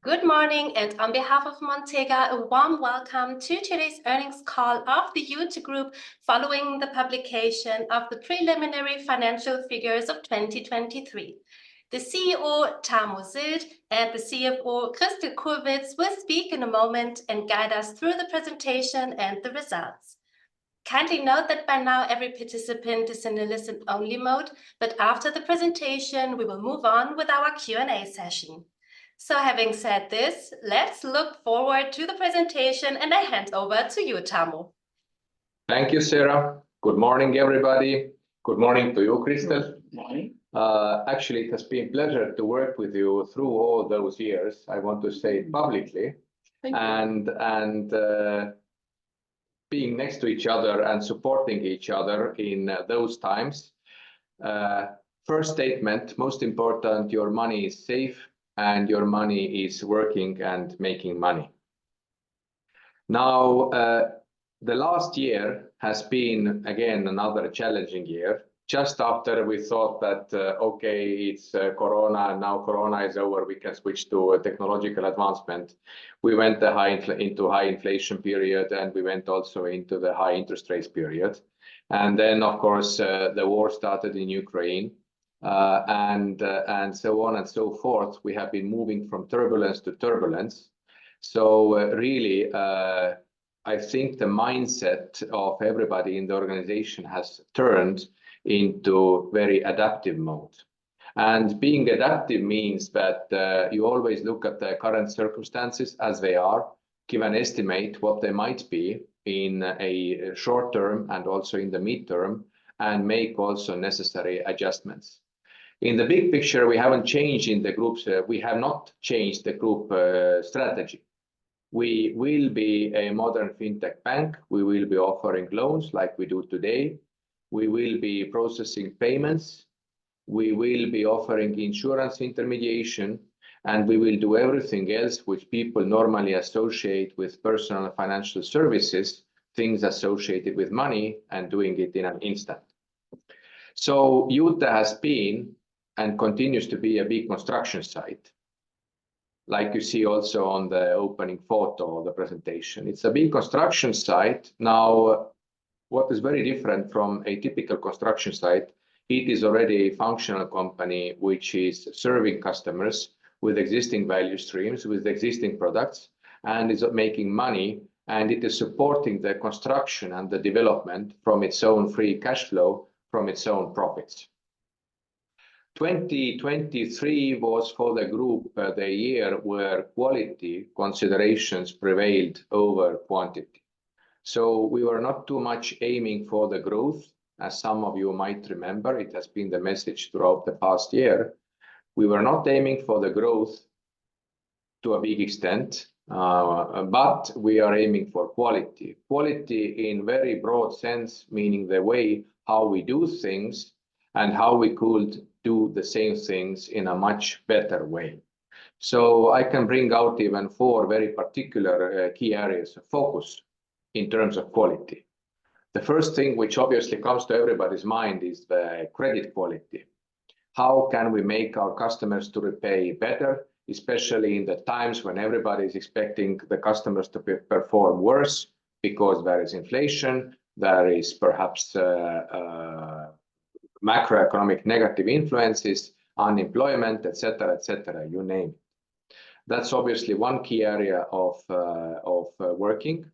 Good morning, and on behalf of Montega, a warm welcome to today's earnings call of the Iute Group following the publication of the preliminary financial figures of 2023. The CEO, Tarmo Sylt, and the CFO, Christel Kurwitz, will speak in a moment and guide us through the presentation and the results. Kindly note that by now every participant is in a listen-only mode, but after the presentation, we will move on with our Q&A session. So having said this, let's look forward to the presentation, and I hand over to you, Tarmo. Thank you, Sarah. Good morning, everybody. Good morning to you, Christel. Good morning. Actually, it has been a pleasure to work with you through all those years. I want to say it publicly. Thank you. And being next to each other and supporting each other in those times. First statement, most important, your money is safe and your money is working and making money. Now, the last year has been, again, another challenging year. Just after we thought that, okay, it's Corona, and now Corona is over, we can switch to a technological advancement. We went into high inflation period, and we went also into the high interest rates period. And then, of course, the war started in Ukraine. And so on and so forth. We have been moving from turbulence to turbulence. So really, I think the mindset of everybody in the organization has turned into very adaptive mode. And being adaptive means that you always look at the current circumstances as they are, give an estimate what they might be in a short term and also in the midterm, and make also necessary adjustments. In the big picture, we haven't changed in the groups. We have not changed the group strategy. We will be a modern fintech bank. We will be offering loans like we do today. We will be processing payments. We will be offering insurance intermediation, and we will do everything else which people normally associate with personal financial services, things associated with money, and doing it in an instant. So Iute has been and continues to be a big construction site, like you see also on the opening photo of the presentation. It's a big construction site. Now, what is very different from a typical construction site, it is already a functional company which is serving customers with existing value streams, with existing products, and is making money, and it is supporting the construction and the development from its own free cash flow, from its own profits. 2023 was for the group the year where quality considerations prevailed over quantity. So we were not too much aiming for the growth, as some of you might remember. It has been the message throughout the past year. We were not aiming for the growth to a big extent, but we are aiming for quality. Quality in very broad sense, meaning the way how we do things and how we could do the same things in a much better way. So I can bring out even 4 very particular key areas of focus in terms of quality. The first thing which obviously comes to everybody's mind is the credit quality. How can we make our customers to repay better, especially in the times when everybody is expecting the customers to perform worse because there is inflation, there is perhaps macroeconomic negative influences, unemployment, etc., you name it. That's obviously one key area of working.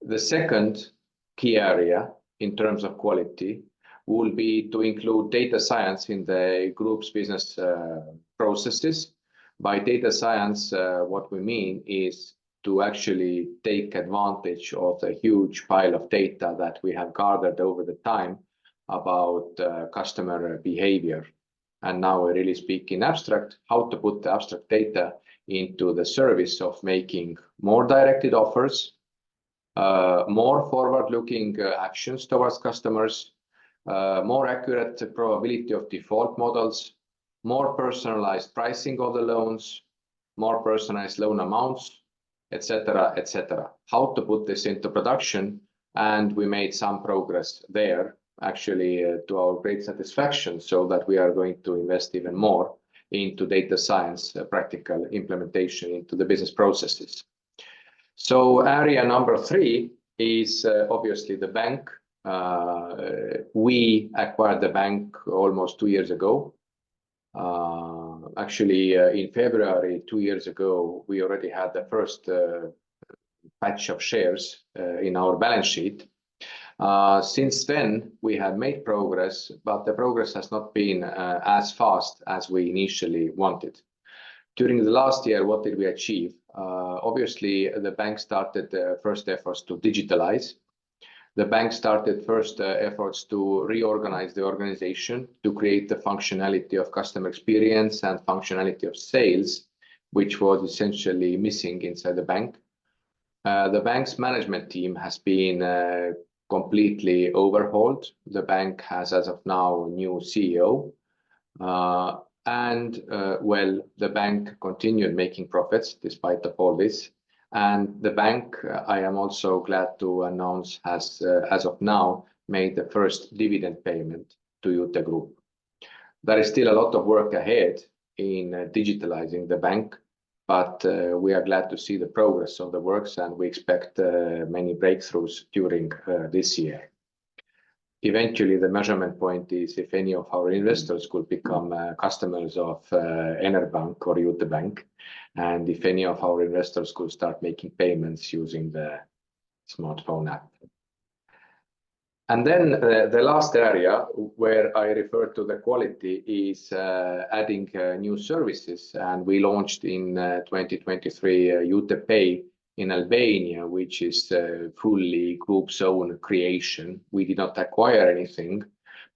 The second key area in terms of quality will be to include data science in the group's business processes. By data science, what we mean is to actually take advantage of the huge pile of data that we have gathered over the time about customer behavior. And now we really speak in abstract, how to put the abstract data into the service of making more directed offers, more forward-looking actions towards customers, more accurate probability of default models, more personalized pricing of the loans, more personalized loan amounts, etc. How to put this into production, and we made some progress there, actually, to our great satisfaction, so that we are going to invest even more into data science, practical implementation into the business processes. So area number 3 is obviously the bank. We acquired the bank almost 2 years ago. Actually, in February 2 years ago, we already had the first batch of shares in our balance sheet. Since then, we have made progress, but the progress has not been as fast as we initially wanted. During the last year, what did we achieve? Obviously, the bank started the first efforts to digitalize. The bank started first efforts to reorganize the organization, to create the functionality of customer experience and functionality of sales, which was essentially missing inside the bank. The bank's management team has been completely overhauled. The bank has, as of now, a new CEO. The bank continued making profits despite of all this. And the bank, I am also glad to announce, has, as of now, made the first dividend payment to Iute Group. There is still a lot of work ahead in digitalizing the bank, but we are glad to see the progress of the works, and we expect many breakthroughs during this year. Eventually, the measurement point is if any of our investors could become customers of Enerbank or Iute Bank, and if any of our investors could start making payments using the smartphone app. And then the last area where I refer to the quality is adding new services. And we launched in 2023 Iute Pay in Albania, which is fully group's own creation. We did not acquire anything,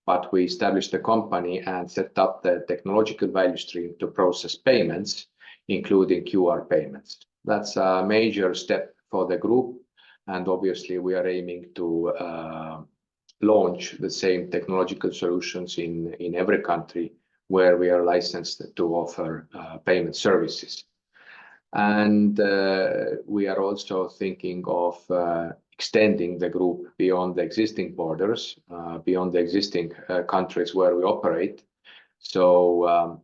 but we established a company and set up the technological value stream to process payments, including QR payments. That's a major step for the group. And obviously, we are aiming to launch the same technological solutions in every country where we are licensed to offer payment services. And we are also thinking of extending the group beyond the existing borders, beyond the existing countries where we operate. So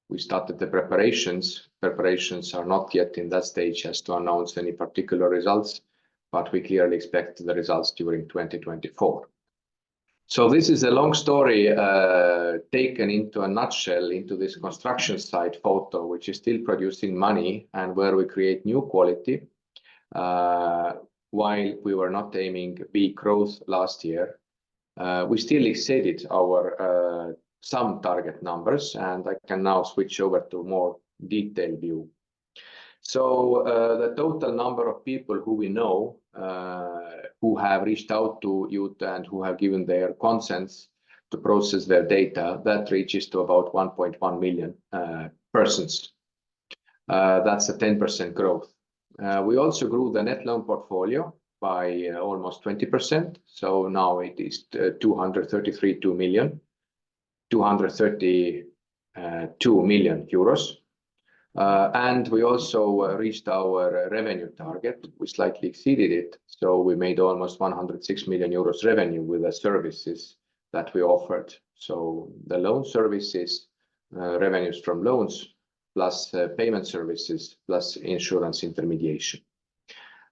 we started the preparations. Preparations are not yet in that stage as to announce any particular results, but we clearly expect the results during 2024. So this is a long story taken into a nutshell into this construction site photo, which is still producing money and where we create new quality. While we were not aiming big growth last year, we still exceeded our some target numbers, and I can now switch over to more detailed view. So the total number of people who we know who have reached out to Iute and who have given their consents to process their data, that reaches to about 1.1 million persons. That's a 10% growth. We also grew the net loan portfolio by almost 20%. So now it is 232 million euros. And we also reached our revenue target. We slightly exceeded it. So we made almost 106 million euros revenue with the services that we offered. So the loan services, revenues from loans, plus payment services, plus insurance intermediation.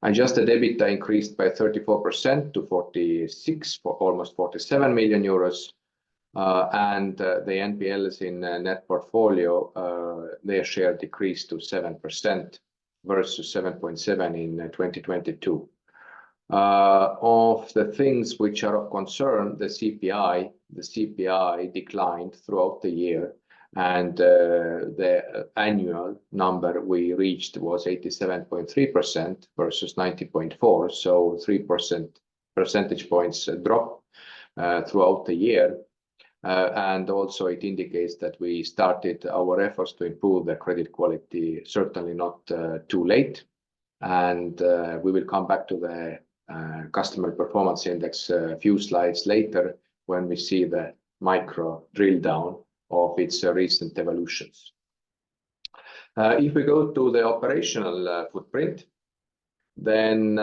Adjusted EBITDA increased by 34% to 46, for almost 47 million euros. And the NPLs in net portfolio, their share decreased to 7% versus 7.7% in 2022. Of the things which are of concern, the CPI declined throughout the year, and the annual number we reached was 87.3% versus 90.4%, so 3% percentage points drop throughout the year. And also it indicates that we started our efforts to improve the credit quality, certainly not too late. And we will come back to the customer performance index a few slides later when we see the micro drill down of its recent evolutions. If we go to the operational footprint, then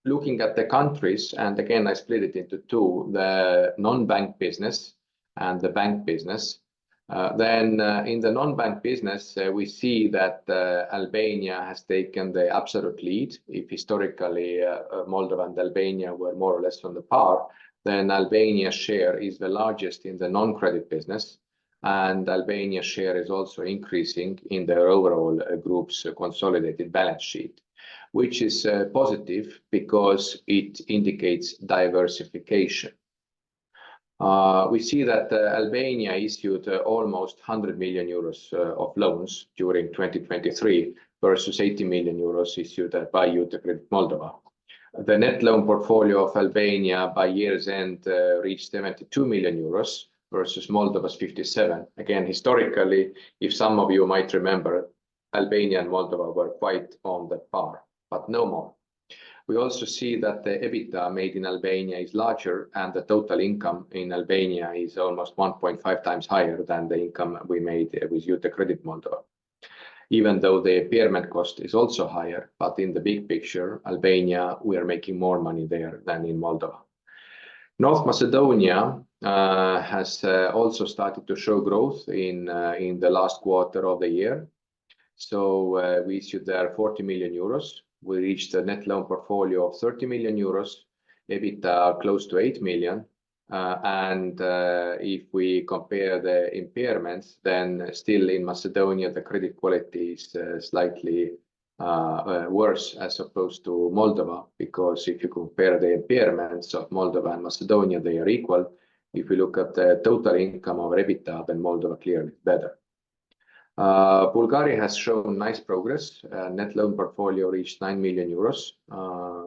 looking at the countries, and again, I split it into two, the non-bank business and the bank business. Then in the non-bank business, we see that Albania has taken the absolute lead. If historically Moldova and Albania were more or less on the par, then Albania's share is the largest in the non-credit business, and Albania's share is also increasing in the overall group's consolidated balance sheet, which is positive because it indicates diversification. We see that Albania issued almost 100 million euros of loans during 2023 versus 80 million euros issued by Iute Group Moldova. The net loan portfolio of Albania by year's end reached 72 million euros versus Moldova's 57. Again, historically, if some of you might remember, Albania and Moldova were quite on the par, but no more. We also see that the EBITDA made in Albania is larger, and the total income in Albania is almost 1.5 times higher than the income we made with Iute Credit Moldova. Even though the impairment cost is also higher, but in the big picture, Albania, we are making more money there than in Moldova. North Macedonia has also started to show growth in the last quarter of the year. So we issued there 40 million euros. We reached a net loan portfolio of 30 million euros, EBITDA close to 8 million. And if we compare the impairments, then still in Macedonia, the credit quality is slightly worse as opposed to Moldova, because if you compare the impairments of Moldova and Macedonia, they are equal. If we look at the total income or EBITDA, then Moldova clearly better. Bulgaria has shown nice progress. Net loan portfolio reached 9 million euros.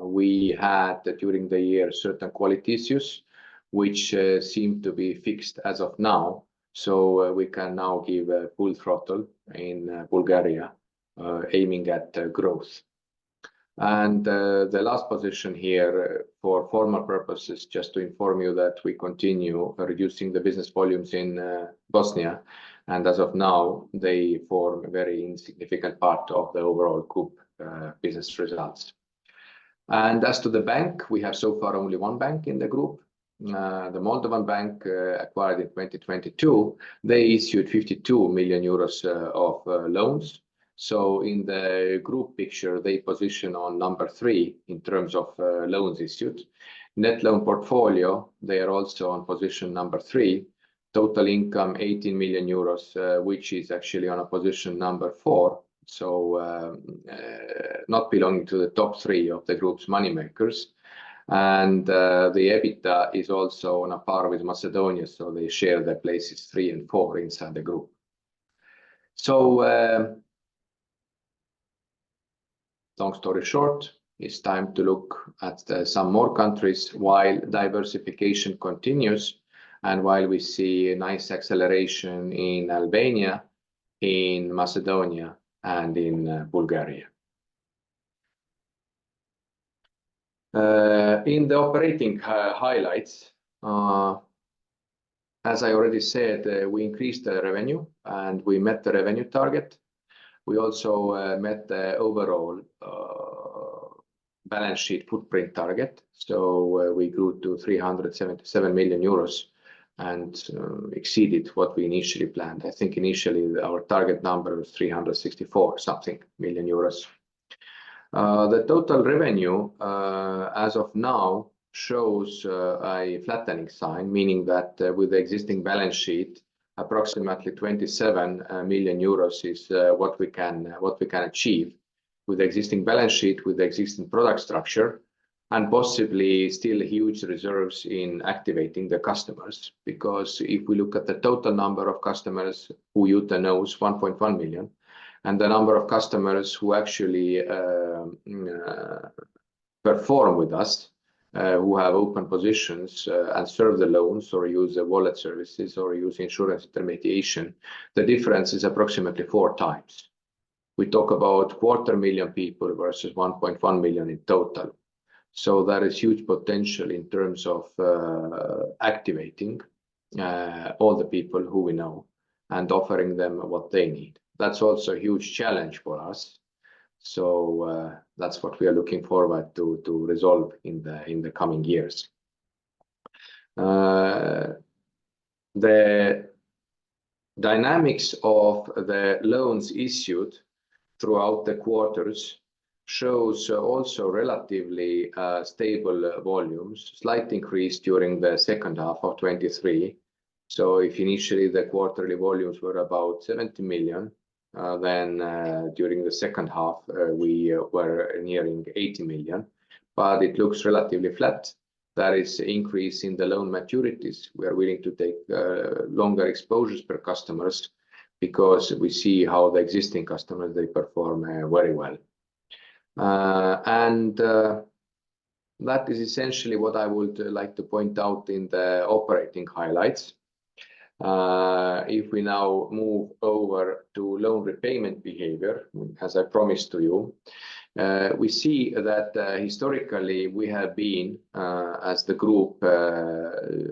We had during the year certain quality issues, which seem to be fixed as of now. So we can now give a full throttle in Bulgaria, aiming at growth. And the last position here for formal purposes, just to inform you that we continue reducing the business volumes in Bosnia. And as of now, they form a very insignificant part of the overall group business results. And as to the bank, we have so far only one bank in the group. The Moldovan bank acquired in 2022, they issued 52 million euros of loans. So in the group picture, they position on number 3 in terms of loans issued. Net loan portfolio, they are also on position number 3. Total income 18 million euros, which is actually on a position number 4. So not belonging to the top 3 of the group's moneymakers. And the EBITDA is also on a par with Macedonia, so they share the places 3 and 4 inside the group. So long story short, it's time to look at some more countries while diversification continues and while we see a nice acceleration in Albania, in Macedonia, and in Bulgaria. In the operating highlights, as I already said, we increased the revenue and we met the revenue target. We also met the overall balance sheet footprint target. So we grew to 377 million euros and exceeded what we initially planned. I think initially our target number was 364 something million euros. The total revenue as of now shows a flattening sign, meaning that with the existing balance sheet, approximately 27 million euros is what we can achieve with the existing balance sheet, with the existing product structure, and possibly still huge reserves in activating the customers. Because if we look at the total number of customers who Iute knows, 1.1 million, and the number of customers who actually perform with us, who have open positions and serve the loans or use wallet services or use insurance intermediation, the difference is approximately 4 times. We talk about 250,000 people versus 1.1 million in total. So there is huge potential in terms of activating all the people who we know and offering them what they need. That's also a huge challenge for us. So that's what we are looking forward to resolve in the coming years. The dynamics of the loans issued throughout the quarters shows also relatively stable volumes, slight increase during the second half of 23. So if initially the quarterly volumes were about 70 million, then during the second half we were nearing 80 million, but it looks relatively flat. There is increase in the loan maturities. We are willing to take longer exposures per customers because we see how the existing customers, they perform very well. That is essentially what I would like to point out in the operating highlights. If we now move over to loan repayment behavior, as I promised to you, we see that historically we have been, as the group,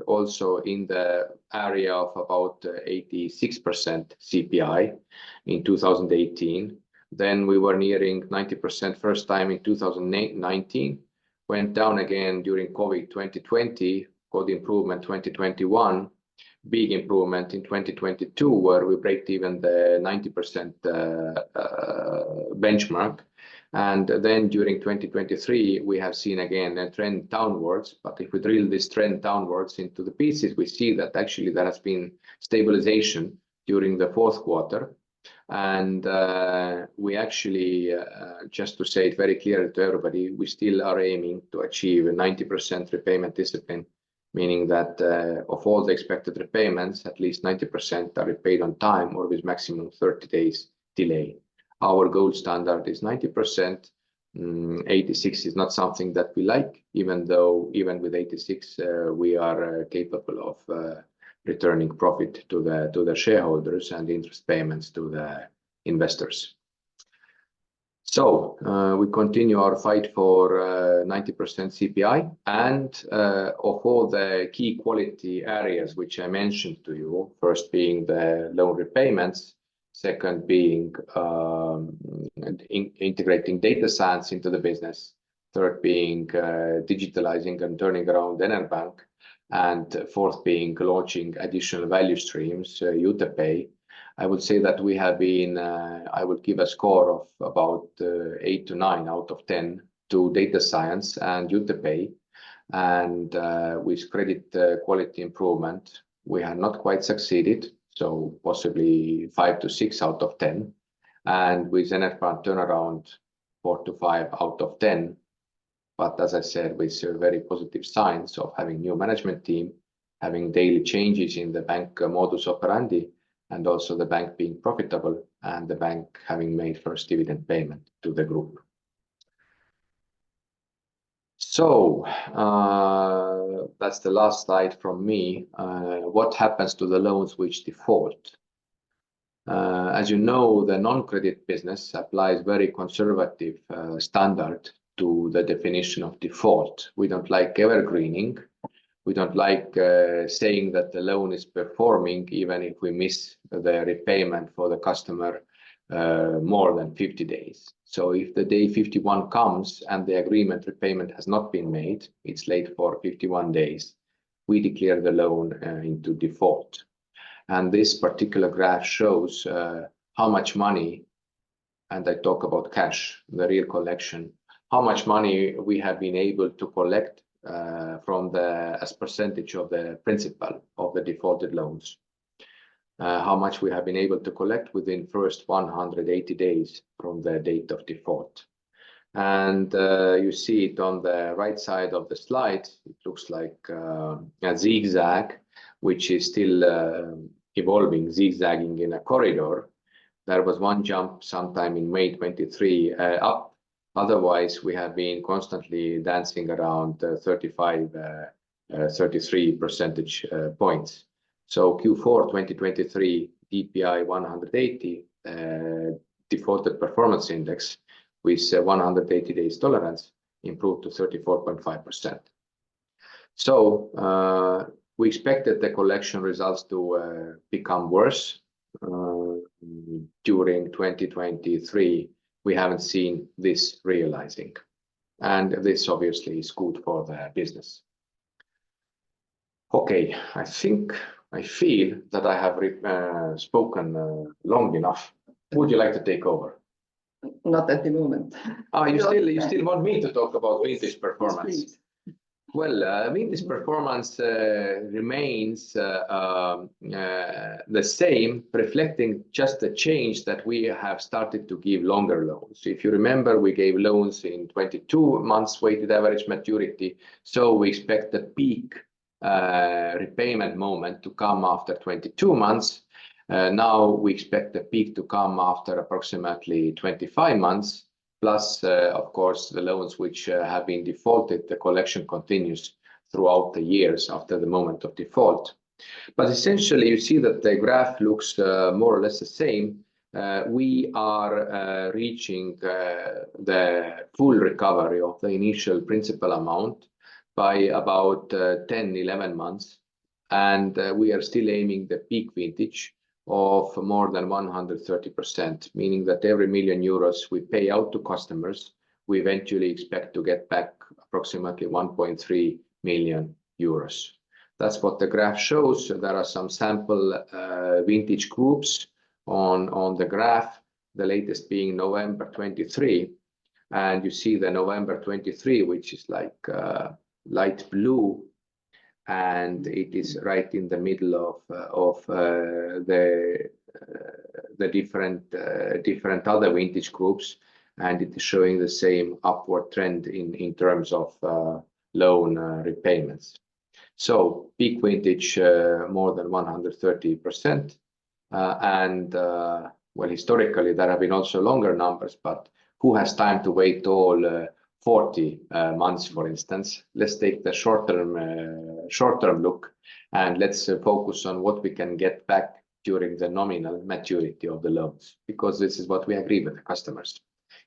also in the area of about 86% CPI in 2018. Then we were nearing 90% first time in 2019, went down again during COVID 2020, good improvement 2021, big improvement in 2022, where we break even the 90% benchmark. And then during 2023, we have seen again a trend downwards. But if we drill this trend downwards into the pieces, we see that actually there has been stabilization during the fourth quarter. And we actually, just to say it very clearly to everybody, we still are aiming to achieve a 90% repayment discipline, meaning that of all the expected repayments, at least 90% are repaid on time or with maximum 30 days delay. Our gold standard is 90%. 86 is not something that we like, even though even with 86 we are capable of returning profit to the shareholders and interest payments to the investors. So we continue our fight for 90% CPI, and of all the key quality areas which I mentioned to you, first being the loan repayments, second being integrating data science into the business, third being digitalizing and turning around Enerbank, and fourth being launching additional value streams, Iute Pay. I would say that we have been, I would give a score of about 8 to 9 out of 10 to data science and Iute Pay. And with credit quality improvement, we have not quite succeeded, so possibly 5 to 6 out of 10. And with Enerbank turnaround, 4 to 5 out of 10. But as I said, we see very positive signs of having new management team, having daily changes in the bank modus operandi, and also the bank being profitable, and the bank having made first dividend payment to the group. So that's the last slide from me. What happens to the loans which default? As you know, the non-credit business applies very conservative standard to the definition of default. We don't like evergreening. We don't like saying that the loan is performing even if we miss the repayment for the customer more than 50 days. So if the day 51 comes and the agreement repayment has not been made, it's late for 51 days, we declare the loan into default. And this particular graph shows how much money, and I talk about cash, the real collection, how much money we have been able to collect from the as percentage of the principal of the defaulted loans. How much we have been able to collect within first 180 days from the date of default. And you see it on the right side of the slide. It looks like a zigzag, which is still evolving, zigzagging in a corridor. There was one jump sometime in May 23 up. Otherwise, we have been constantly dancing around 33 percentage points. So Q4 2023 DPI 180 defaulted performance index with 180 days tolerance improved to 34.5%. So we expected the collection results to become worse during 2023. We haven't seen this realizing, and this obviously is good for the business. Okay, I think I feel that I have spoken long enough. Would you like to take over? Not at the moment. Oh, you still want me to talk about vintage performance? Yes, please. Well, vintage performance remains the same, reflecting just the change that we have started to give longer loans. If you remember, we gave loans in 22 months weighted average maturity, so we expect the peak repayment moment to come after 22 months. Now we expect the peak to come after approximately 25 months. Plus, of course, the loans which have been defaulted, the collection continues throughout the years after the moment of default. But essentially, you see that the graph looks more or less the same. We are reaching the full recovery of the initial principal amount by about 10-11 months. And we are still aiming the peak vintage of more than 130%, meaning that every €1,000,000 we pay out to customers, we eventually expect to get back approximately 1.3 million euros. That's what the graph shows. There are some sample vintage groups on the graph, the latest being November 23. And you see the November 23, which is like light blue, and it is right in the middle of the different other vintage groups, and it is showing the same upward trend in terms of loan repayments. So peak vintage more than 130%, and well, historically there have been also longer numbers, but who has time to wait all 40 months, for instance? Let's take the short-term look, and let's focus on what we can get back during the nominal maturity of the loans, because this is what we agree with the customers.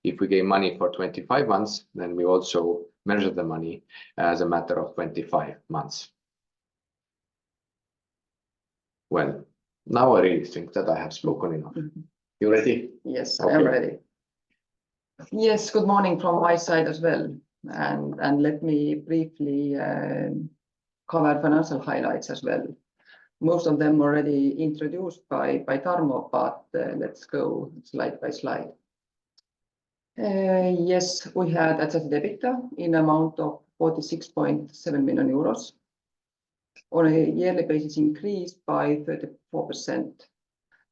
If we gave money for 25 months, then we also measure the money as a matter of 25 months. Well, now I really think that I have spoken enough. You ready? Yes, I am ready. Yes, good morning from my side as well. And let me briefly cover financial highlights as well. Most of them already introduced by Tarmo, but let's go slide by slide. Yes, we had adjusted EBITDA in amount of 46.7 million euros. On a yearly basis, increased by 34%.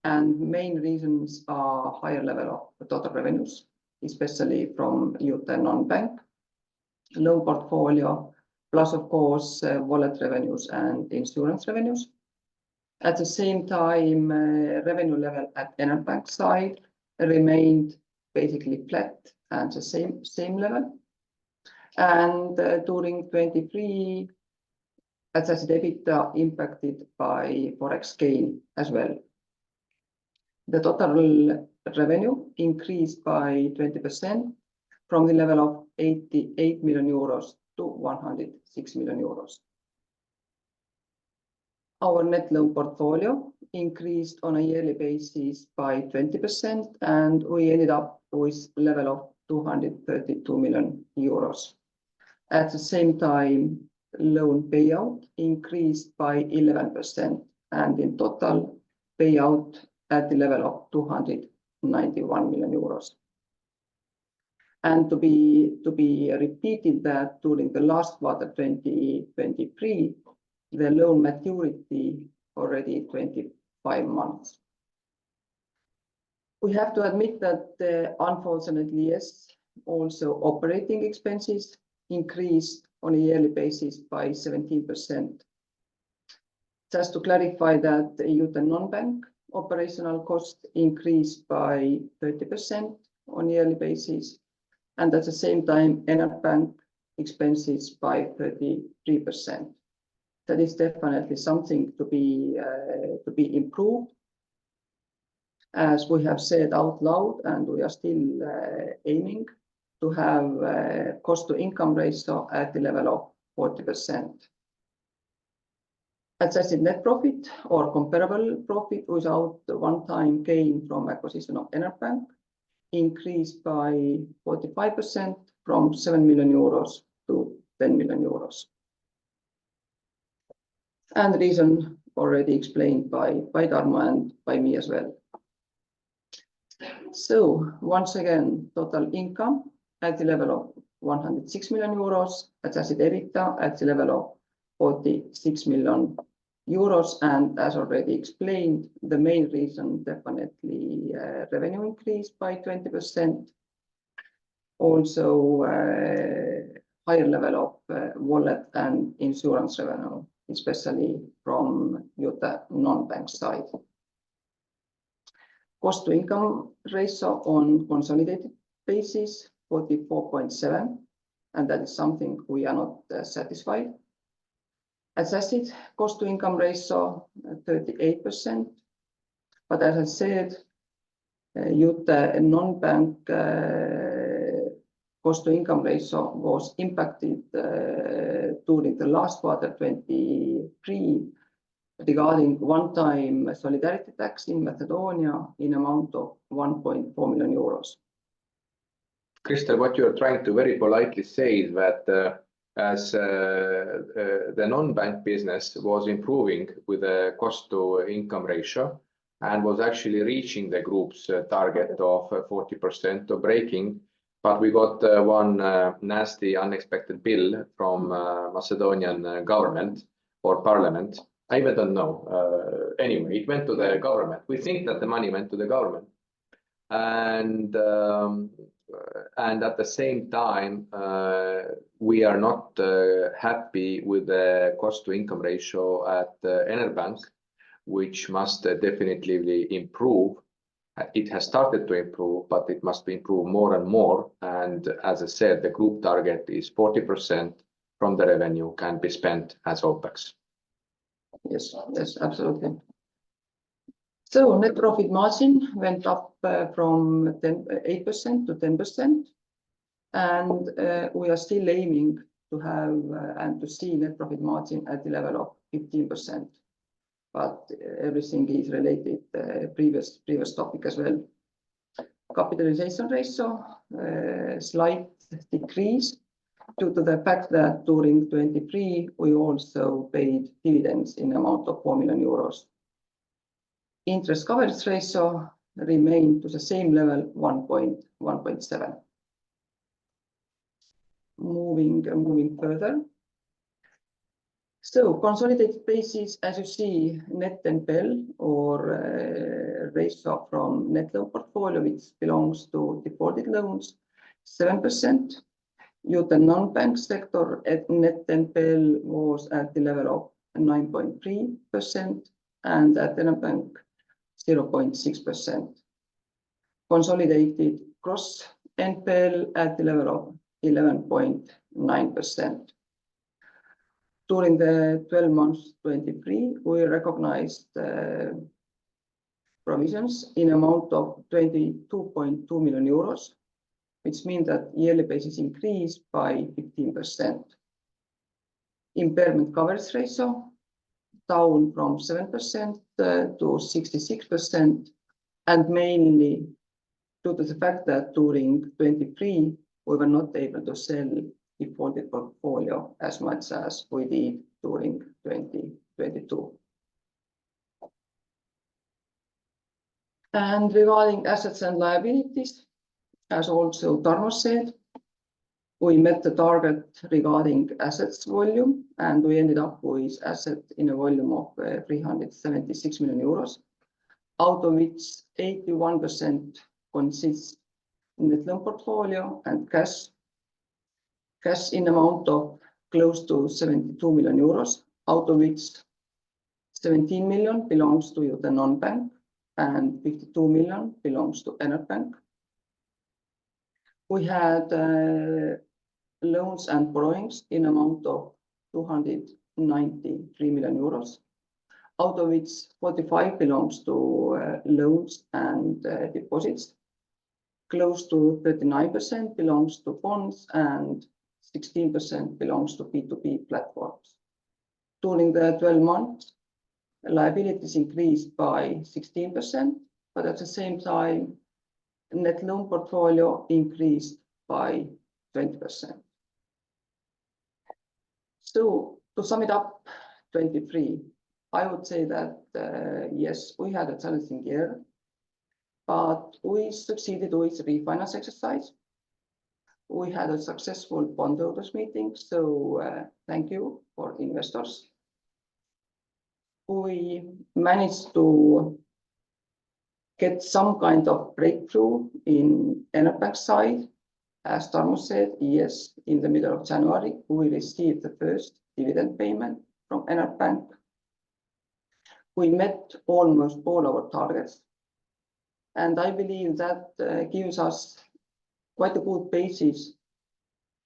And main reasons are higher level of total revenues, especially from Iute non-bank loan portfolio, plus of course wallet revenues and insurance revenues. At the same time, revenue level at Enerbank side remained basically flat and the same level. And during 23, adjusted EBITDA impacted by forex gain as well. The total revenue increased by 20% from the level of 88 million euros to 106 million euros. Our net loan portfolio increased on a yearly basis by 20%, and we ended up with a level of 232 million euros. At the same time, loan payout increased by 11%, and in total payout at the level of 291 million euros. And to be repeated that during the last quarter 2023, the loan maturity already 25 months. We have to admit that unfortunately, yes, also operating expenses increased on a yearly basis by 17%. Just to clarify that the Iute non-bank operational cost increased by 30% on a yearly basis, and at the same time, Enerbank expenses by 33%. That is definitely something to be improved, as we have said out loud, and we are still aiming to have cost-to-income ratio at the level of 40%. Adjusted net profit or comparable profit without the one-time gain from acquisition of Enerbank increased by 45% from 7 million euros to 10 million euros. And the reason already explained by Tarmo and by me as well. So once again, total income at the level of 106 million euros, adjusted EBITDA at the level of 46 million euros, and as already explained, the main reason definitely revenue increase by 20%. Also higher level of wallet and insurance revenue, especially from Iute non-bank side. Cost to income ratio on consolidated basis 44.7%, and that is something we are not satisfied. Adjusted cost to income ratio 38%, but as I said, Iute non-bank cost to income ratio was impacted during the last quarter 2023 regarding one-time solidarity tax in Macedonia in amount of 1.4 million euros. Krista, what you're trying to very politely say is that as the non-bank business was improving with a cost to income ratio and was actually reaching the group's target of 40% of breaking, but we got one nasty unexpected bill from Macedonian government or parliament. I even don't know. Anyway, it went to the government. We think that the money went to the government. And at the same time, we are not happy with the cost to income ratio at Enerbank, which must definitely improve. It has started to improve, but it must improve more and more. And as I said, the group target is 40% from the revenue can be spent as OPEX. Yes, absolutely. So net profit margin went up from 8% to 10%, and we are still aiming to have and to see net profit margin at the level of 15%. But everything is related previous topic as well. Capitalization ratio slight decrease due to the fact that during 2023 we also paid dividends in amount of 4 million euros. Interest coverage ratio remained to the same level, 1.7. Moving further. So consolidated basis, as you see, net NPL or ratio from net loan portfolio, which belongs to defaulted loans, 7%. Iute non-bank sector at net NPL was at the level of 9.3%, and at Enerbank 0.6%. Consolidated gross NPL at the level of 11.9%. During the 12 months 2023, we recognized provisions in amount of 22.2 million euros, which means that yearly basis increased by 15%. Impairment coverage ratio down from 7% to 66%, and mainly due to the fact that during 2023 we were not able to sell defaulted portfolio as much as we did during 2022. And regarding assets and liabilities, as also Tarmo said, we met the target regarding assets volume, and we ended up with assets in a volume of 376 million euros, out of which 81% consists net loan portfolio and cash in amount of close to 72 million euros, out of which 17 million belongs to Iute non-bank and 52 million belongs to Enerbank. We had loans and borrowings in amount of 293 million euros, out of which 45 belongs to loans and deposits. Close to 39% belongs to bonds and 16% belongs to P2P platforms. During the 12 months, liabilities increased by 16%, but at the same time, net loan portfolio increased by 20%. So to sum it up, 23, I would say that yes, we had a challenging year, but we succeeded with refinance exercise. We had a successful bondholders meeting, so thank you for investors. We managed to get some kind of breakthrough in Enerbank side. As Tarmo said, yes, in the middle of January, we received the first dividend payment from Enerbank. We met almost all our targets, and I believe that gives us quite a good basis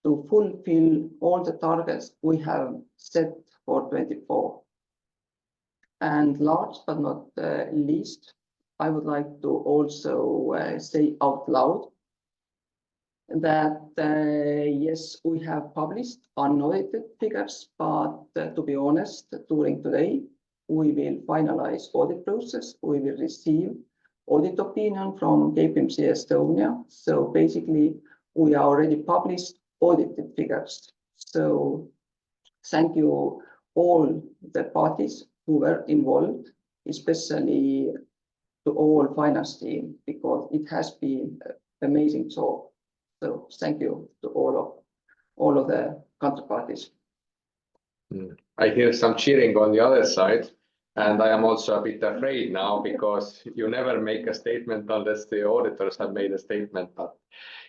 to fulfill all the targets we have set for 24. And last but not least, I would like to also say out loud that yes, we have published unaudited figures, but to be honest, during today, we will finalize audit process. We will receive audit opinion from KPMG Estonia. So basically, we are already published audited figures. So thank you all the parties who were involved, especially to all finance team, because it has been an amazing job. So thank you to all of the counterparties. I hear some cheering on the other side, and I am also a bit afraid now because you never make a statement unless the auditors have made a statement. But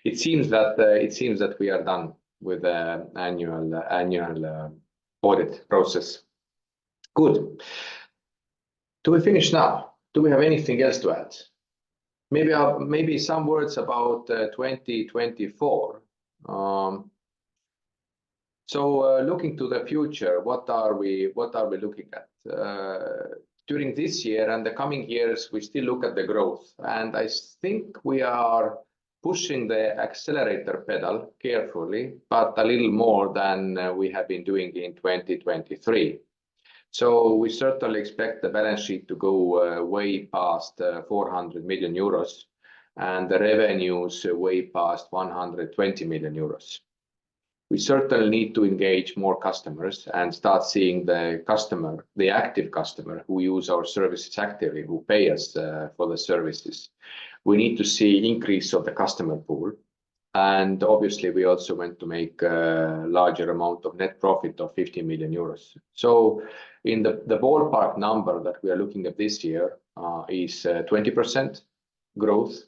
it seems that we are done with the annual audit process. Good. Do we finish now? Do we have anything else to add? Maybe some words about 2024. So looking to the future, what are we looking at? During this year and the coming years, we still look at the growth, and I think we are pushing the accelerator pedal carefully, but a little more than we have been doing in 2023. So we certainly expect the balance sheet to go way past 400 million euros and the revenues way past 120 million euros. We certainly need to engage more customers and start seeing the customer, the active customer who use our services actively, who pay us for the services. We need to see increase of the customer pool. And obviously, we also want to make a larger amount of net profit of 50 million euros. So in the ballpark number that we are looking at this year is 20% growth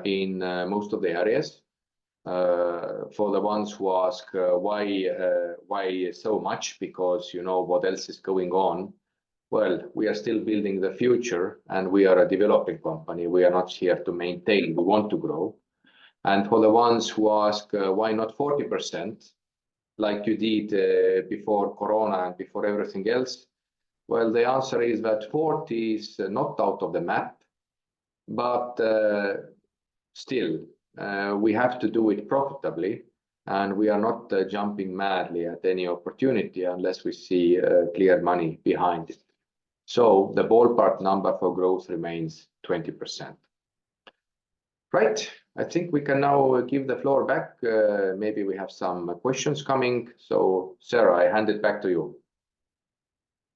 in most of the areas. For the ones who ask why so much, because you know what else is going on. Well, we are still building the future and we are a developing company. We are not here to maintain, we want to grow. And for the ones who ask why not 40%, like you did before Corona and before everything else, well, the answer is that 40 is not out of the map, but still, we have to do it profitably, and we are not jumping madly at any opportunity unless we see clear money behind it. So the ballpark number for growth remains 20%. Right, I think we can now give the floor back. Maybe we have some questions coming. So Sarah, I hand it back to you.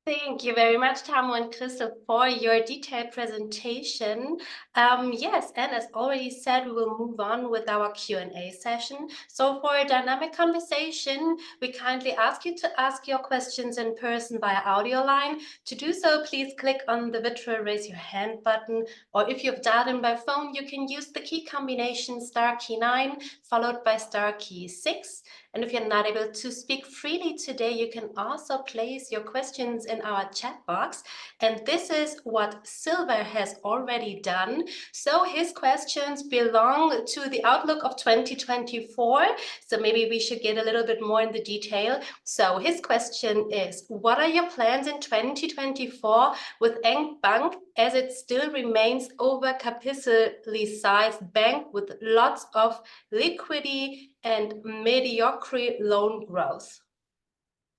Thank you very much, Tarmo and Crystal, for your detailed presentation. Yes, and as already said, we will move on with our Q&A session. So for a dynamic conversation, we kindly ask you to ask your questions in person via audio line. To do so, please click on the virtual raise your hand button, or if you've dialed in by phone, you can use the key combination star key 9 followed by star key 6. And if you're not able to speak freely today, you can also place your questions in our chat box. And this is what Silver has already done. So his questions belong to the outlook of 2024. So maybe we should get a little bit more in the detail. So his question is, what are your plans in 2024 with Eng Bank, as it still remains over-capitally sized bank with lots of liquidity and mediocre loan growth?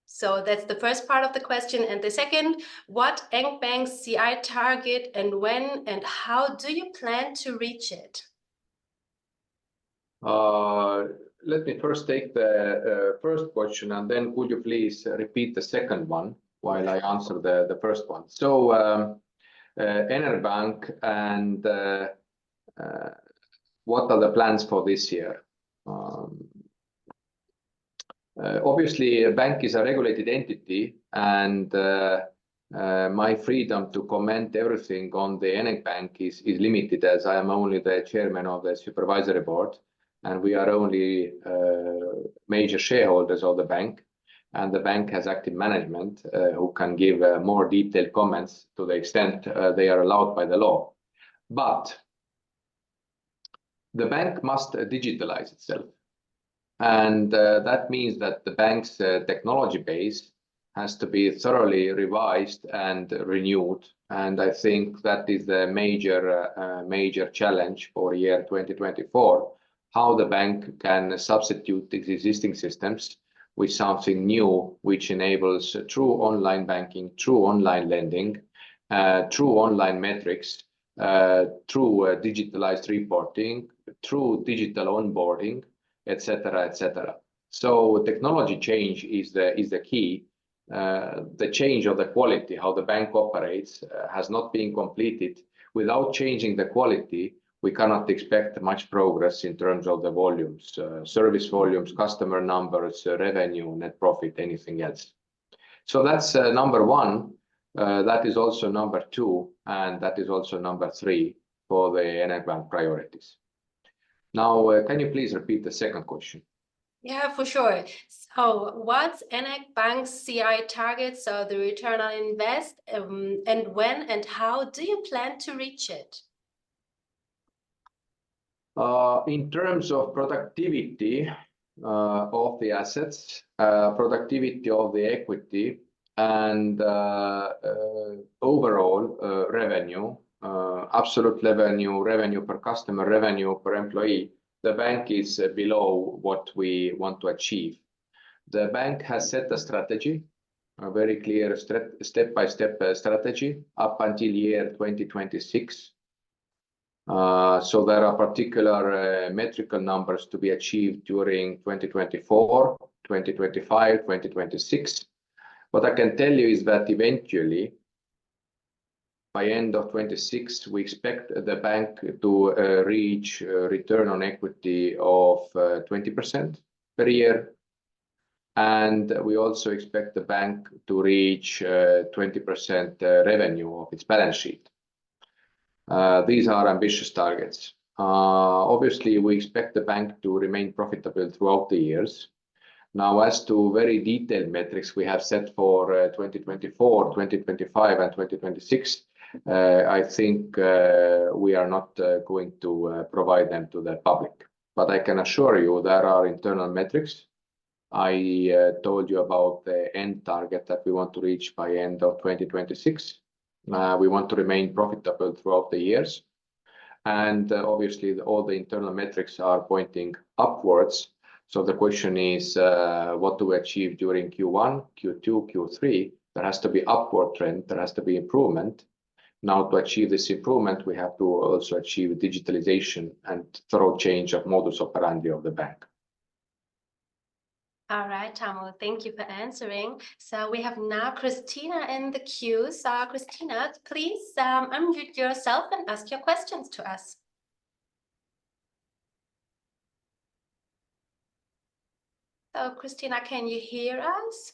So that's the first part of the question. And the second, what Eng Bank's CI target and when and how do you plan to reach it? Let me first take the first question, and then could you please repeat the second one? while I answer the first one. So Enerbank and what are the plans for this year? Obviously, a bank is a regulated entity, and my freedom to comment everything on the Enerbank is limited, as I am only the chairman of the supervisory board, and we are only major shareholders of the bank. And the bank has active management who can give more detailed comments to the extent they are allowed by the law. But the bank must digitalize itself. And that means that the bank's technology base has to be thoroughly revised and renewed. And I think that is the major challenge for year 2024, how the bank can substitute existing systems with something new, which enables true online banking, true online lending, true online metrics, true digitalized reporting, true digital onboarding, etc., etc. So technology change is the key. The change of the quality, how the bank operates, has not been completed. Without changing the quality, we cannot expect much progress in terms of the volumes, service volumes, customer numbers, revenue, net profit, anything else. So that's number one. That is also number two, and that is also number three for the Enerbank priorities. Now, can you please repeat the second question? Yeah, for sure. So what's Enerbank's CI target, so the return on invest, and when and how do you plan to reach it? In terms of productivity of the assets, productivity of the equity, and overall revenue, absolute revenue per customer, revenue per employee, the bank is below what we want to achieve. The bank has set a strategy, a very clear step-by-step strategy up until year 2026. So there are particular metrical numbers to be achieved during 2024, 2025, 2026. What I can tell you is that eventually, by end of 26, we expect the bank to reach return on equity of 20% per year. And we also expect the bank to reach 20% revenue of its balance sheet. These are ambitious targets. Obviously, we expect the bank to remain profitable throughout the years. Now, as to very detailed metrics we have set for 2024, 2025, and 2026, I think we are not going to provide them to the public. But I can assure you there are internal metrics. I told you about the end target that we want to reach by end of 2026. We want to remain profitable throughout the years. And obviously, all the internal metrics are pointing upwards. So the question is, what do we achieve during Q1, Q2, Q3? There has to be upward trend. There has to be improvement. Now, to achieve this improvement, we have to also achieve digitalization and thorough change of modus operandi of the bank. All right, Tamu, thank you for answering. So we have now Christina in the queue. So Christina, please unmute yourself and ask your questions to us. So Christina, can you hear us?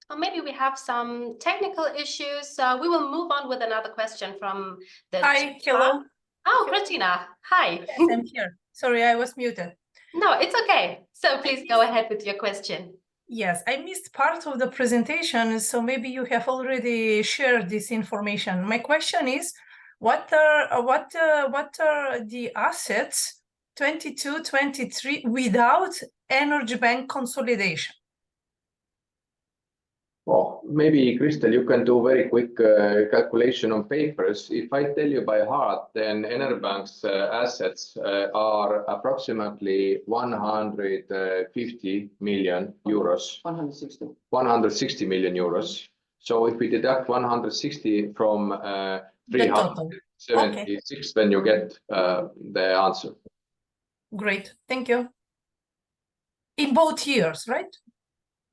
Or maybe we have some technical issues. So we will move on with another question from the Hi, hello. Oh, Christina, hi. Yes, I'm here. Sorry, I was muted. No, it's okay. So please go ahead with your question. Yes, I missed part of the presentation, so maybe you have already shared this information. My question is, what are the assets 22, 23 without Enerbank consolidation? Well, maybe, Kristel, you can do very quick calculation on papers. If I tell you by heart, then Enerbank's assets are approximately 150 million euros. 160. 160 million euros. So if we deduct 160 from 376, then you get the answer. Great, thank you. In both years, right?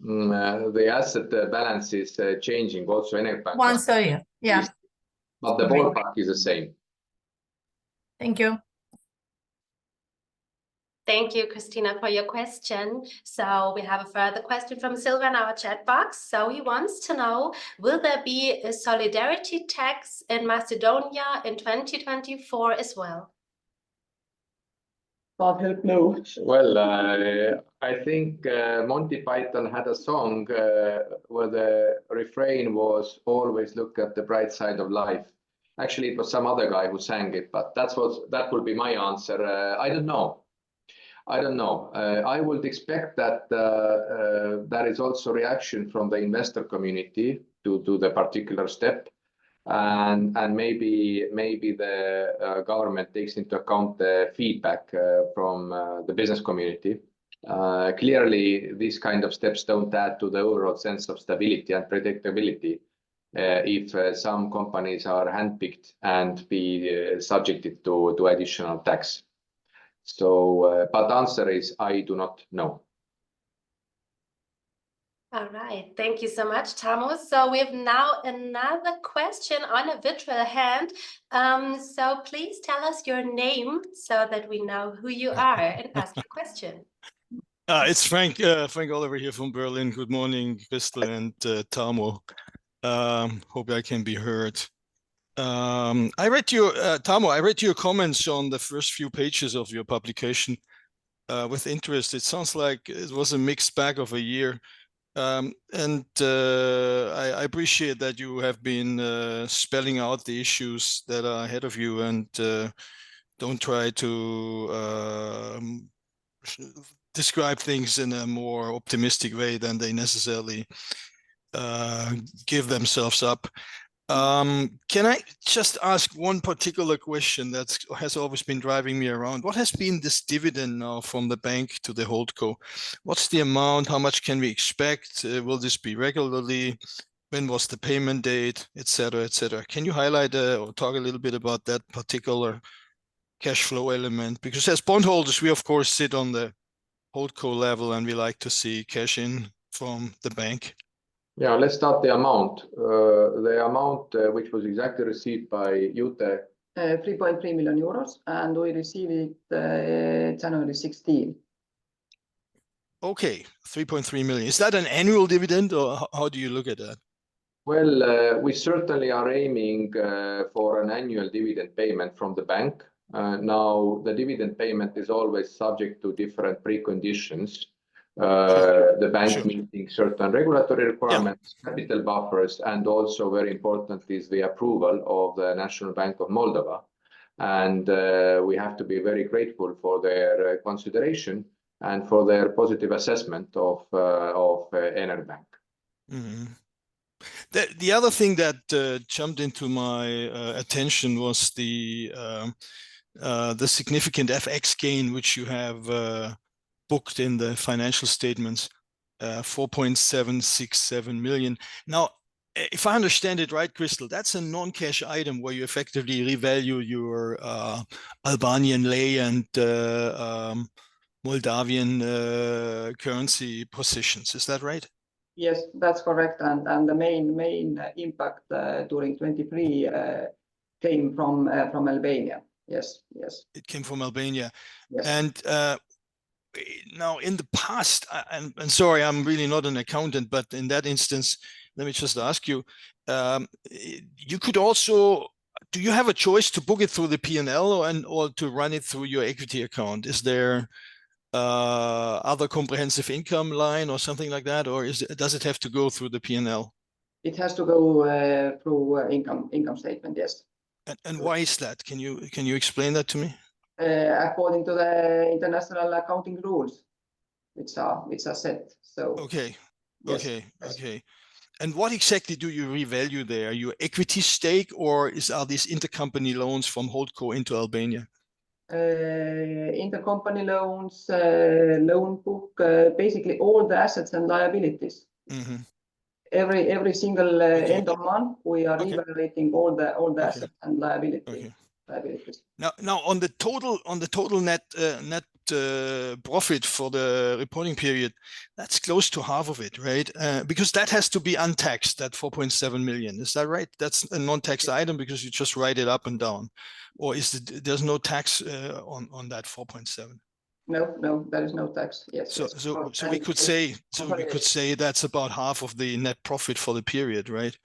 The asset balance is changing also Enerbank. Once a year, yeah. But the ballpark is the same. Thank you. Thank you, Christina, for your question. So we have a further question from Silva in our chat box. So he wants to know, will there be a solidarity tax in Macedonia in 2024 as well? Can't help no. Well, I think Monty Python had a song where the refrain was always look at the bright side of life. Actually, it was some other guy who sang it, but that would be my answer. I don't know. I would expect that there is also reaction from the investor community to the particular step, and maybe the government takes into account the feedback from the business community. Clearly, these kind of steps don't add to the overall sense of stability and predictability if some companies are handpicked and be subjected to additional tax. So, but the answer is I do not know. All right, thank you so much, Tamu. So we have now another question on a virtual hand. So please tell us your name so that we know who you are and ask your question. It's Frank Oliver here from Berlin. Good morning, Crystal and Tamu. Hope I can be heard. I read your Tamu. I read your comments on the first few pages of your publication with interest. It sounds like it was a mixed bag of a year, and I appreciate that you have been spelling out the issues that are ahead of you and don't try to describe things in a more optimistic way than they necessarily give themselves up. Can I just ask one particular question that has always been driving me around? What has been this dividend now from the bank to the holdco? What's the amount? How much can we expect? Will this be regularly? When was the payment date, etc., etc.? Can you highlight or talk a little bit about that particular cash flow element? Because as bondholders, we of course sit on the holdco level and we like to see cash in from the bank. Yeah, let's start the amount. The amount which was exactly received by Iute. 3.3 million euros, and we received it January 16. Okay, 3.3 million. Is that an annual dividend, or how do you look at that? Well, we certainly are aiming for an annual dividend payment from the bank. Now, the dividend payment is always subject to different preconditions. The bank meeting certain regulatory requirements, capital buffers, and also very important is the approval of the National Bank of Moldova. And we have to be very grateful for their consideration and for their positive assessment of Enerbank. Mm-hmm. The other thing that jumped into my attention was the significant FX gain which you have booked in the financial statements, 4.767 million. Now, if I understand it right, Crystal, that's a non-cash item where you effectively revalue your Albanian lei and Moldavian currency positions. Is that right? Yes, that's correct. And the main impact during 23 came from Albania. Yes. It came from Albania. Yes. And now, in the past, and sorry, I'm really not an accountant, but in that instance, let me just ask you, you could also, do you have a choice to book it through the P&L or to run it through your equity account? Is there other comprehensive income line or something like that, or does it have to go through the P&L? It has to go through income statement, yes. And why is that? Can you explain that to me? According to the international accounting rules, which are set. So okay, yes. Okay. And what exactly do you revalue there? Your equity stake, or are these intercompany loans from Holdco into Albania? Intercompany loans, loan book, basically all the assets and liabilities. Mm-hmm. Every single end of month, we are evaluating all the assets and liabilities. Now on the total net profit for the reporting period, that's close to half of it, right? Because that has to be untaxed, that 4.7 million. Is that right? That's a non-tax item because you just write it up and down, or there's no tax on that 4.7? No, there is no tax. Yes. So we could say that's about half of the net profit for the period, right?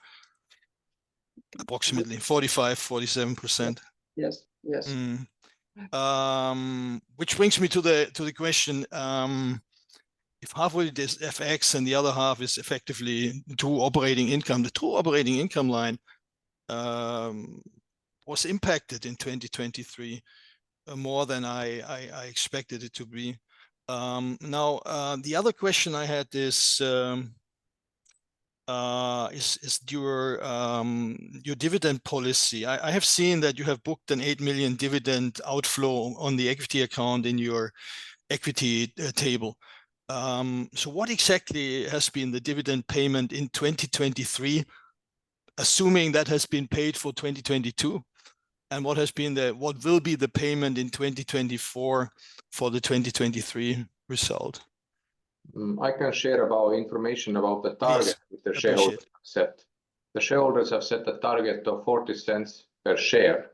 Approximately 47%. Yes. Which brings me to the question: if half of it is FX and the other half is effectively true operating income, the true operating income line was impacted in 2023 more than I expected it to be. Now, the other question I had is your dividend policy. I have seen that you have booked an 8 million dividend outflow on the equity account in your equity table. So what exactly has been the dividend payment in 2023, assuming that has been paid for 2022? And what will be the payment in 2024 for the 2023 result? I can share information about the target with the shareholders have set. The shareholders have set a target of 40 cents per share,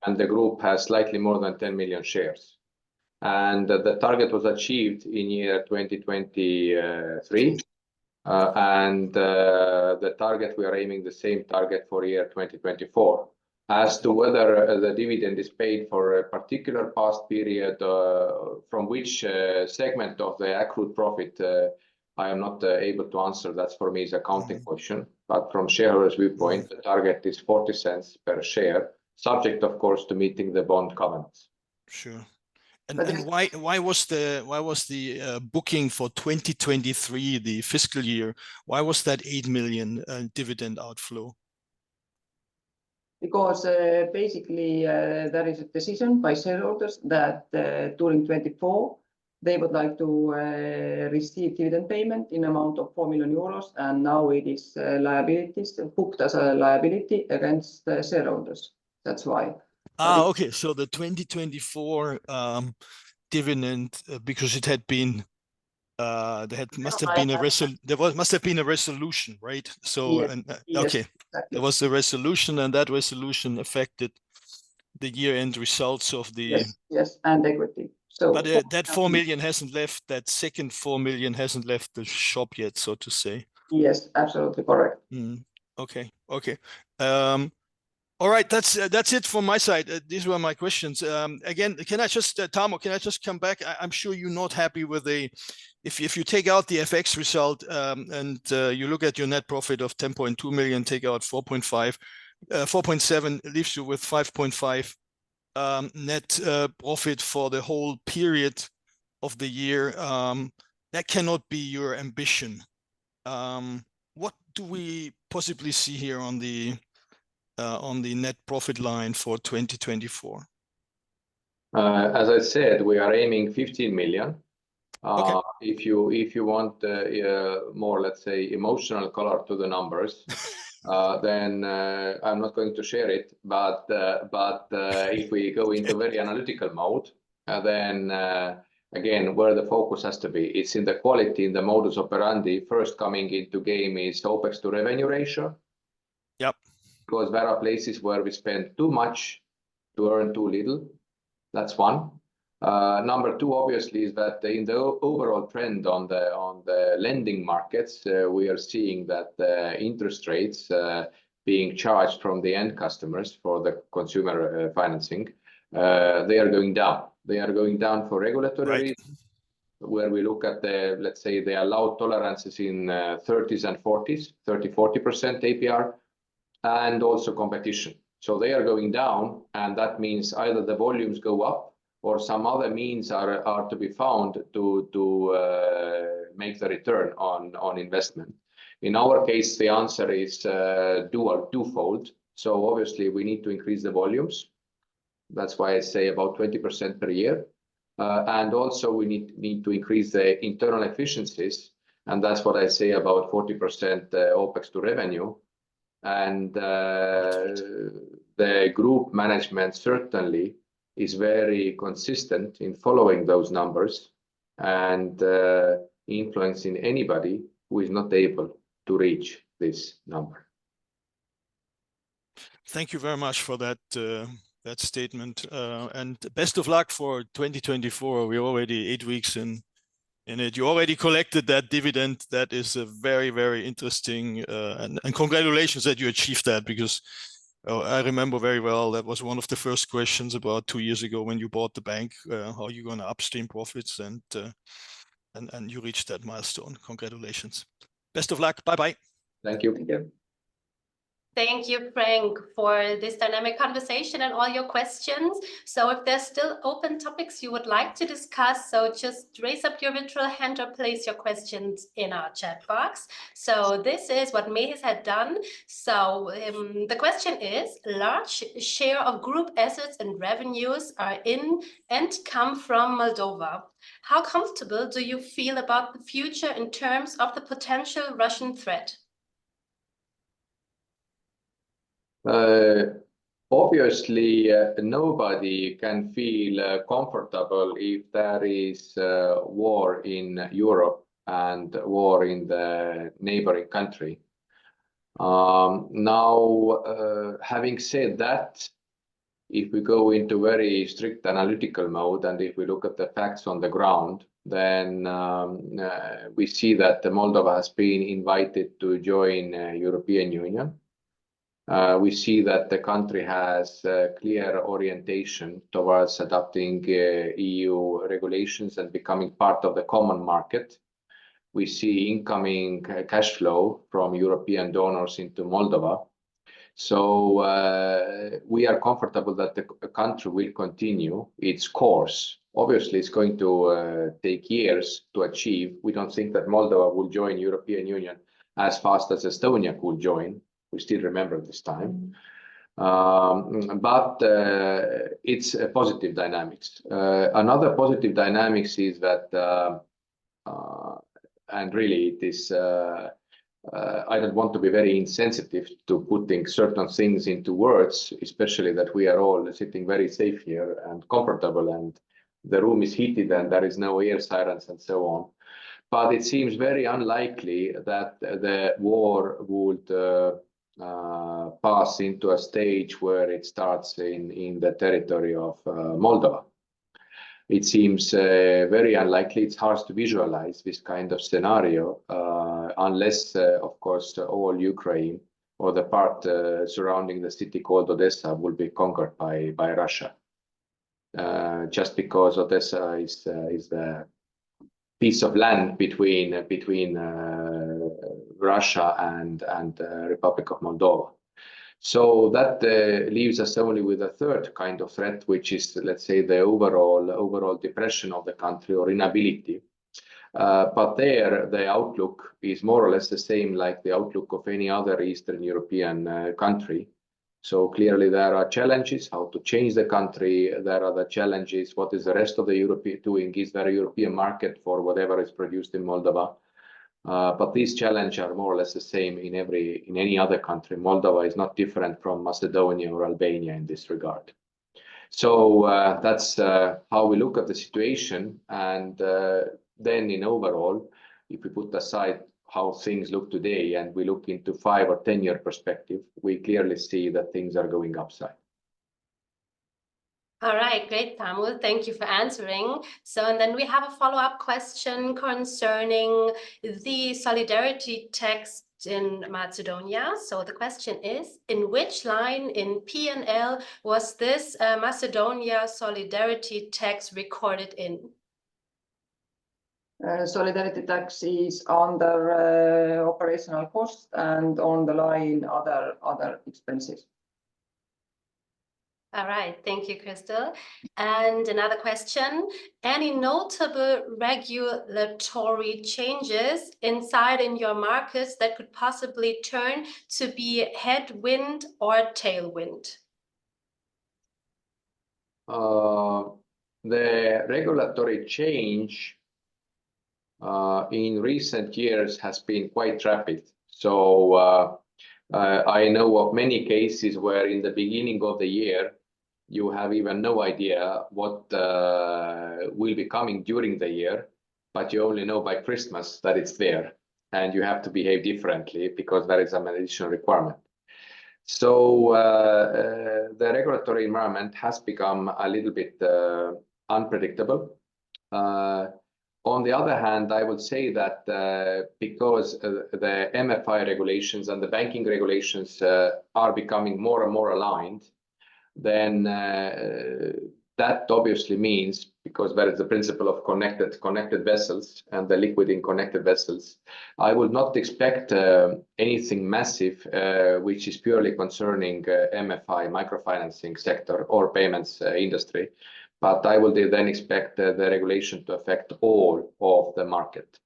and the group has slightly more than 10 million shares. And the target was achieved in year 2023, and the target, we are aiming the same target for year 2024. As to whether the dividend is paid for a particular past period, from which segment of the accrued profit, I am not able to answer. That's for me is accounting question. But from shareholders' viewpoint, the target is 40 cents per share, subject, of course, to meeting the bond covenants. Sure. And why was the booking for 2023, the fiscal year, why was that 8 million dividend outflow? Because basically there is a decision by shareholders that during 2024 they would like to receive dividend payment in amount of 4 million euros, and now it is liabilities booked as a liability against the shareholders. That's why. Okay. So the 2024 dividend, because it had been there must have been a resolution, right? So yes, okay, exactly. there was a resolution, and that resolution affected the year-end results of the yes, and equity. So but that 4 million hasn't left. That second 4 million hasn't left the shop yet, so to say. Yes, absolutely correct. Okay. All right, that's it from my side. These were my questions. Again, can I just, Tarmo, can I just come back? I'm sure you're not happy with if you take out the FX result and you look at your net profit of 10.2 million, take out 4.7 leaves you with 5.5 net profit for the whole period of the year. That cannot be your ambition. What do we possibly see here on the net profit line for 2024? As I said, we are aiming 15 million. Okay. If you want more, let's say, emotional color to the numbers, then I'm not going to share it. But if we go into very analytical mode, then again, where the focus has to be, it's in the quality, in the modus operandi. First coming into game is OPEX to revenue ratio. Yep. Because there are places where we spend too much to earn too little. That's one. Number two, obviously, is that in the overall trend on the lending markets, we are seeing that the interest rates being charged from the end customers for the consumer financing, they are going down. They are going down for regulatory reasons, where we look at let's say, the allowed tolerances in 30s and 40s, 30-40% APR, and also competition. So they are going down, and that means either the volumes go up or some other means are to be found to make the return on investment. In our case, the answer is twofold. So obviously we need to increase the volumes. That's why I say about 20% per year. And also we need to increase the internal efficiencies. And that's what I say about 40% OPEX to revenue. And the group management certainly is very consistent in following those numbers and influencing anybody who is not able to reach this number. Thank you very much for that that statement, and best of luck for 2024. We're already 8 weeks in it. You already collected that dividend. That is a very, very interesting, and congratulations that you achieved that, because I remember very well that was one of the first questions about 2 years ago when you bought the bank, how are you going to upstream profits, and you reached that milestone. Congratulations. Best of luck. Bye-bye. Thank you. Thank you. Thank you, Frank, for this dynamic conversation and all your questions. So if there's still open topics you would like to discuss, so just raise up your virtual hand or place your questions in our chat box. So this is what Mehis had done. So the question is, large share of group assets and revenues are in and come from Moldova. How comfortable do you feel about the future in terms of the potential Russian threat? Obviously, nobody can feel comfortable if there is war in Europe and war in the neighboring country. Now, having said that, if we go into very strict analytical mode and if we look at the facts on the ground, then we see that Moldova has been invited to join European Union. We see that the country has a clear orientation towards adopting EU regulations and becoming part of the common market. We see incoming cash flow from European donors into Moldova. So we are comfortable that the country will continue its course. Obviously, it's going to take years to achieve. We don't think that Moldova will join European Union as fast as Estonia could join. We still remember this time. But it's a positive dynamics. Another positive dynamics is that, and really it is, I don't want to be very insensitive to putting certain things into words, especially that we are all sitting very safe here and comfortable and the room is heated and there is no air sirens and so on. But it seems very unlikely that the war would pass into a stage where it starts in the territory of Moldova. It seems very unlikely. It's hard to visualize this kind of scenario unless, of course, all Ukraine or the part surrounding the city called Odessa will be conquered by Russia. Just because Odessa is the piece of land between Russia and Republic of Moldova. So that leaves us only with a third kind of threat, which is, let's say, the overall depression of the country or inability. But there, the outlook is more or less the same like the outlook of any other Eastern European country. So clearly there are challenges, how to change the country. There are the challenges, what is the rest of the Europe doing? Is there a European market for whatever is produced in Moldova? But these challenges are more or less the same in any other country. Moldova is not different from Macedonia or Albania in this regard. So that's how we look at the situation. And then in overall, if we put aside how things look today and we look into 5 or 10 year perspective, we clearly see that things are going upside. All right, great, Tamu. Thank you for answering. So, and then we have a follow-up question concerning the solidarity tax in Macedonia. So the question is, in which line in P&L was this Macedonia solidarity tax recorded in? Solidarity tax is under operational cost and on the line other expenses. All right, thank you, Crystal. And another question, any notable regulatory changes inside in your markets that could possibly turn to be headwind or tailwind? The regulatory change in recent years has been quite rapid. So I know of many cases where in the beginning of the year, you have even no idea what will be coming during the year, but you only know by Christmas that it's there, and you have to behave differently because that is an additional requirement. So the regulatory environment has become a little bit unpredictable. On the other hand, I would say that because the MFI regulations and the banking regulations are becoming more and more aligned, then that obviously means, because there is the principle of connected vessels and the liquid in connected vessels, I would not expect anything massive which is purely concerning MFI, microfinancing sector or payments industry. But I will then expect the regulation to affect all of the market.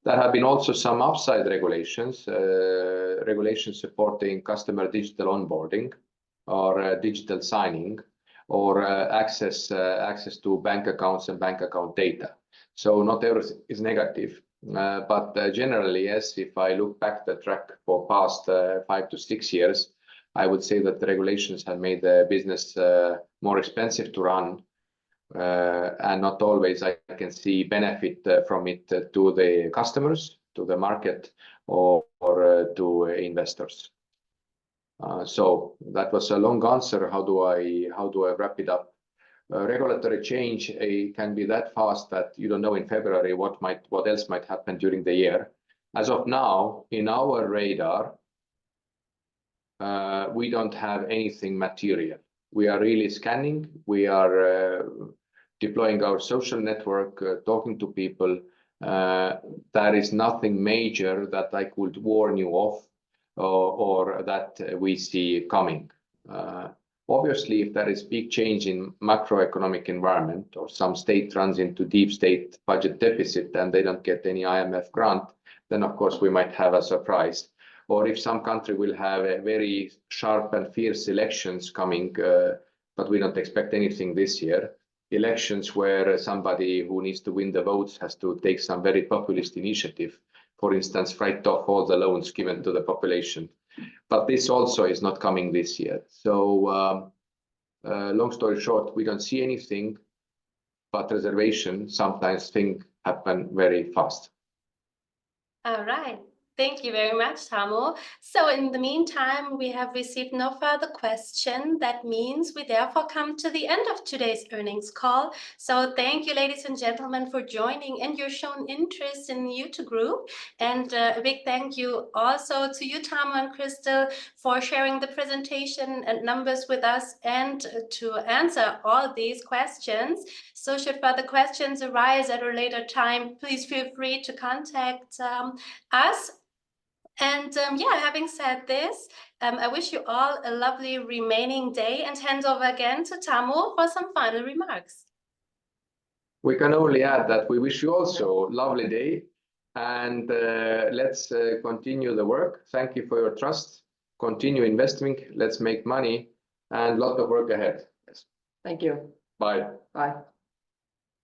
There have been also some upside regulations, regulations supporting customer digital onboarding or digital signing, or access to bank accounts and bank account data. So not everything is negative, but generally, yes, if I look back the track for past 5 to 6 years, I would say that the regulations have made the business more expensive to run, and not always I can see benefit from it to the customers, to the market, or to investors. So that was a long answer. How do I wrap it up? Regulatory change can be that fast that you don't know in February what else might happen during the year. As of now, in our radar, we don't have anything material. We are really scanning. We are deploying our social network, talking to people. There is nothing major that I could warn you of, or that we see coming. Obviously, if there is big change in macroeconomic environment, or some state runs into deep state budget deficit and they don't get any IMF grant, then of course we might have a surprise. Or if some country will have a very sharp and fierce elections coming, but we don't expect anything this year. Elections where somebody who needs to win the votes has to take some very populist initiative. For instance, write off all the loans given to the population. But this also is not coming this year. So long story short, we don't see anything, but reservation, sometimes things happen very fast. All right. Thank you very much, Tarmo. So in the meantime, we have received no further question. That means we therefore come to the end of today's earnings call. So thank you, ladies and gentlemen, for joining and your shown interest in Iute Group. And a big thank you also to you, Tarmo and Crystal, for sharing the presentation and numbers with us and to answer all these questions. So should further questions arise at a later time, please feel free to contact us. And yeah, having said this, I wish you all a lovely remaining day and hand over again to Tarmo for some final remarks. We can only add that we wish you also a lovely day, and let's continue the work. Thank you for your trust. Continue investing. Let's make money, and a lot of work ahead. Yes. Thank you. Bye. Bye.